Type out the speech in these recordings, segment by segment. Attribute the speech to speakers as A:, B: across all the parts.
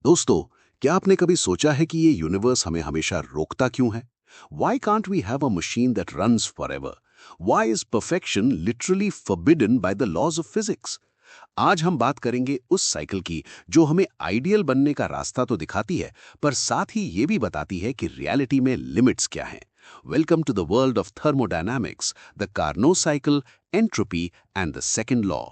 A: दोस्तों, क्या आपने कभी सोचा है कि ये यूनिवर्स हमें हमेशा रोकता क्यों है? Why can't we have a machine that runs forever? Why is perfection literally forbidden by the laws of physics? आज हम बात करेंगे उस साइकिल की जो हमें आइडियल बनने का रास्ता तो दिखाती है, पर साथ ही ये भी बताती है कि रियलिटी में लिमिट्स क्या हैं। Welcome to the world of thermodynamics, the Carnot cycle, entropy and the second law.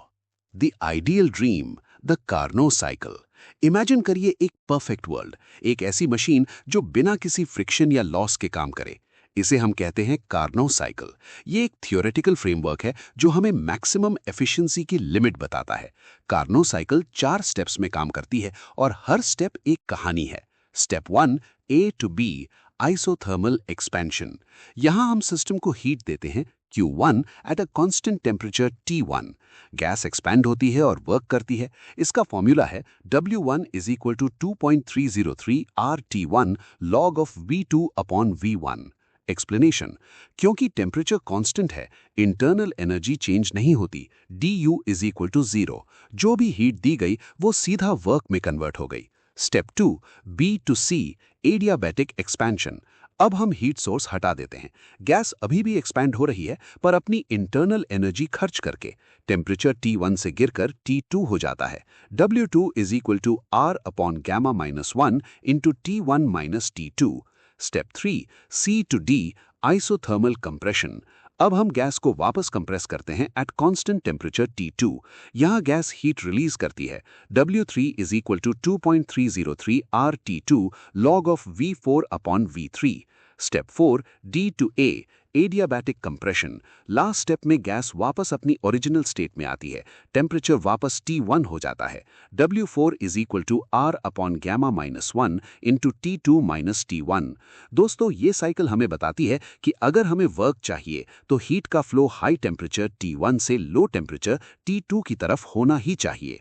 A: The ideal dream, the Carnot cycle. Imagine करिए एक परफेक्ट वर्ल्ड, एक ऐसी मशीन जो बिना किसी फ्रिक्शन या लॉस के काम करे। इसे हम कहते हैं कार्नोट साइकिल। ये एक थियोरेटिकल फ्रेमवर्क है जो हमें मैक्सिमम एफिशिएंसी की लिमिट बताता है। कार्नोट साइकिल 4 स्टेप्स में काम करती है और हर स्टेप एक कहानी है। Step 1, A to B, isothermal expansion. यहाँ हम सिस्टम को हीट देते हैं Q1 at a constant temperature T1। Gas expand होती है और वर्क करती है। इसका फॉर्मूला है W1 is equal to 2.303 RT1 log of V2 upon V1। Explanation, क्योंकि टेम्परेचर कांस्टेंट है, इंटरनल एनर्जी चेंज नहीं होती। Du is equal to 0। जो भी हीट दी गई वो सीधा वर्क में कन्वर्ट हो गई। Step 2, B to C, adiabatic expansion. अब हम हीट सोर्स हटा देते हैं। गैस अभी भी एक्सपैंड हो रही है, पर अपनी इंटरनल एनर्जी खर्च करके। टेम्परेचर T1 से गिरकर T2 हो जाता है। W2 is equal to R upon gamma minus 1 into T1 minus T2। Step 3, C to D, isothermal compression. अब हम गैस को वापस कंप्रेस करते हैं एट कांस्टेंट टेम्परेचर T2। यहाँ गैस हीट रिलीज करती है। W3 is equal to 2.303 RT2 log of V4 upon V3। Step 4, D to A, adiabatic compression. Last step में गैस वापस अपनी ओरिजिनल स्टेट में आती है। टेम्परेचर वापस T1 हो जाता है। W4 is equal to R upon gamma minus 1 into T2 minus T1। दोस्तों, ये साइकिल हमें बताती है कि अगर हमें वर्क चाहिए तो हीट का फ्लो हाई टेम्परेचर T1 से लो टेम्परेचर T2 की तरफ होना ही चाहिए।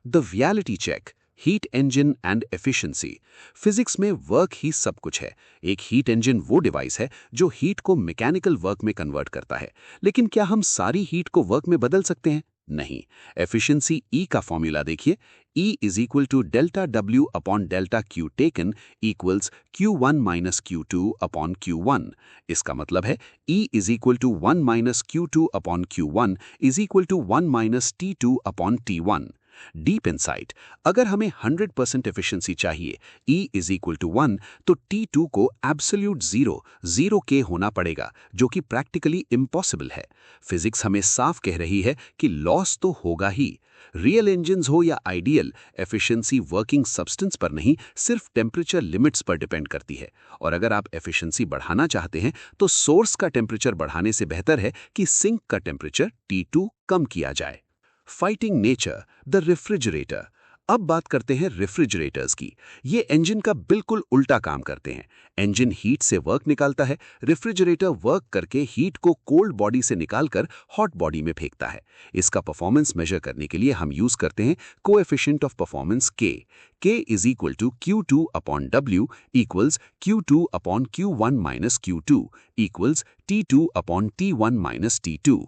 A: The reality check, heat engine and efficiency. Physics में वर्क ही सब कुछ है। एक हीट इंजन वो डिवाइस है जो हीट को मैकेनिकल वर्क में कन्वर्ट करता है। लेकिन क्या हम सारी हीट को वर्क में बदल सकते हैं? नहीं। एफिशिएंसी E का फॉर्मूला देखिए। E is equal to delta W upon delta Q taken equals Q1 minus Q2 upon Q1। इसका मतलब है E is equal to 1 minus Q2 upon Q1 is equal to 1 minus T2 upon T1। Deep insight, अगर हमें 100% efficiency चाहिए, E is equal to 1, तो T2 को absolute zero के होना पड़ेगा, जो कि प्रैक्टिकली इम्पॉसिबल है। फिजिक्स हमें साफ कह रही है कि लॉस तो होगा ही। रियल इंजन्स हो या आइडियल, एफिशिएंसी वर्किंग सब्सटेंस पर नहीं, सिर्फ टेम्परेचर लिमिट्स पर डिपेंड करती है। और अगर आप एफिशिएंसी बढ़ाना चाहते हैं तो सोर्स का टेम्परेचर बढ़ाने से बेहतर है कि सिंक का टेम्परेचर T2 कम किया जाए। Fighting nature, the refrigerator. अब बात करते हैं रेफ्रिजरेटर्स की। ये इंजन का बिल्कुल उल्टा काम करते हैं। इंजन हीट से वर्क निकालता है, रेफ्रिजरेटर वर्क करके हीट को कोल्ड बॉडी से निकालकर हॉट बॉडी में फेंकता है। इसका परफॉर्मेंस मेजर करने के लिए हम यूज करते हैं coefficient of performance K। K is equal to Q2 upon W equals Q2 upon Q1 minus Q2 equals T2 upon T1 minus T2।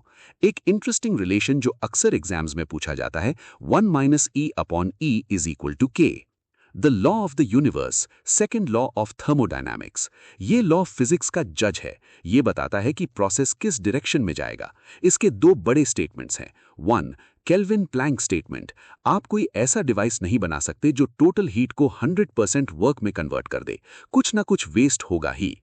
A: एक इंटरेस्टिंग रिलेशन जो अक्सर एग्जाम्स में पूछा जाता है, 1 minus E upon E is equal to K। The law of the universe, second law of thermodynamics. ये law physics का जज है। ये बताता है कि प्रोसेस किस डायरेक्शन में जाएगा। इसके दो बड़े स्टेटमेंट्स हैं। 1, केल्विन प्लैंक स्टेटमेंट। आप कोई ऐसा डिवाइस नहीं बना सकते जो टोटल हीट को 100% वर्क में कन्वर्ट कर दे। कुछ ना कुछ वेस्ट होगा ही।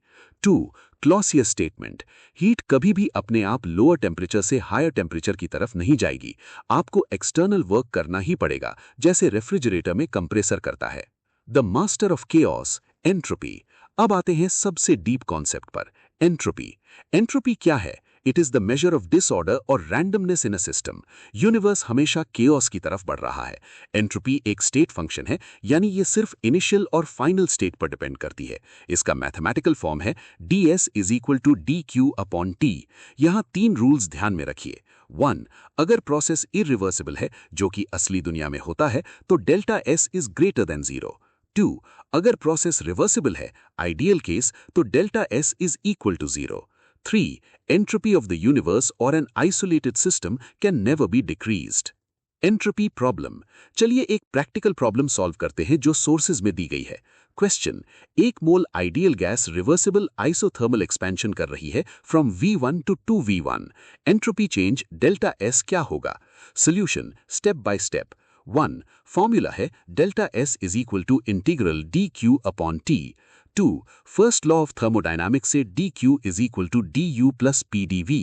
A: 2, क्लॉसियस स्टेटमेंट। हीट कभी भी अपने आप लोअर टेम्परेचर से हायर टेम्परेचर की तरफ नहीं जाएगी। आपको एक्सटर्नल वर्क करना ही पड़ेगा, जैसे रेफ्रिजरेटर में कंप्रेसर करता है। The master of chaos, entropy. अब आते हैं सबसे डीप कॉन्सेप्ट पर, एंट्रोपी। एंट्रोपी क्या है? It is the measure of disorder और randomness in a system. Universe हमेशा केओस की तरफ बढ़ रहा है। एंट्रोपी एक स्टेट फंक्शन है, यानी ये सिर्फ इनिशियल और फाइनल स्टेट पर डिपेंड करती है। इसका मैथमेटिकल फॉर्म है ds is equal to dq upon t। यहाँ 3 रूल्स ध्यान में रखिए। 1, अगर प्रोसेस इरिवर्सिबल है, जो कि असली दुनिया में होता है, तो delta S is greater than 0। 2, अगर प्रोसेस रिवर्सिबल है, आइडियल केस, तो delta S is equal to 0। 3, entropy of the universe or an isolated system can never be decreased. Entropy problem. चलिए एक प्रैक्टिकल प्रॉब्लम सॉल्व करते हैं जो sources में दी गई है। क्वेश्चन, एक mole ideal gas reversible isothermal expansion कर रही है from V1 to 2V1। Entropy change delta S क्या होगा? Solution step by step. 1. Formula है delta S is equal to integral dq upon t। 2. First law of thermodynamics से dq is equal to du plus pdv।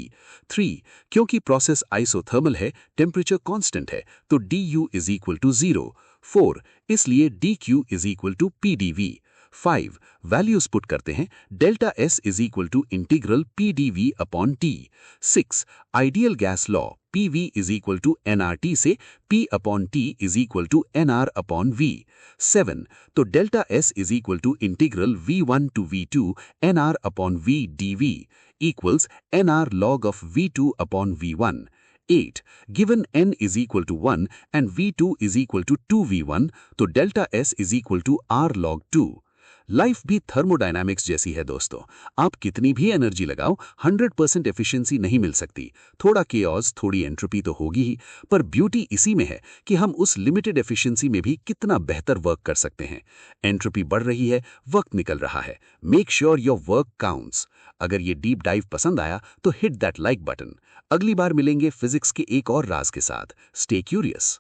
A: 3. क्योंकि process isothermal है, temperature constant है, तो du is equal to 0। 4. इसलिए dq is equal to pdv। 5. Values put करते हैं, delta S is equal to integral pdv upon t। 6. Ideal gas law PV is equal to nRT से P upon T is equal to nR upon V। 7. तो delta S is equal to integral V1 to V2 nR upon V dV equals nR log of V2 upon V1। 8. Given n is equal to 1 and V2 is equal to 2V1, तो delta S is equal to R log 2। Life भी thermodynamics जैसी है दोस्तों। आप कितनी भी energy लगाओ, 100% efficiency नहीं मिल सकती। थोड़ा केओस, थोड़ी एंट्रोपी तो होगी ही, पर ब्यूटी इसी में है कि हम उस लिमिटेड एफिशिएंसी में भी कितना बेहतर वर्क कर सकते हैं। एंट्रोपी बढ़ रही है, वक्त निकल रहा है। Make sure your work counts. अगर ये डीप डाइव पसंद आया तो हिट दैट लाइक बटन। अगली बार मिलेंगे फिजिक्स के एक और राज के साथ। Stay curious.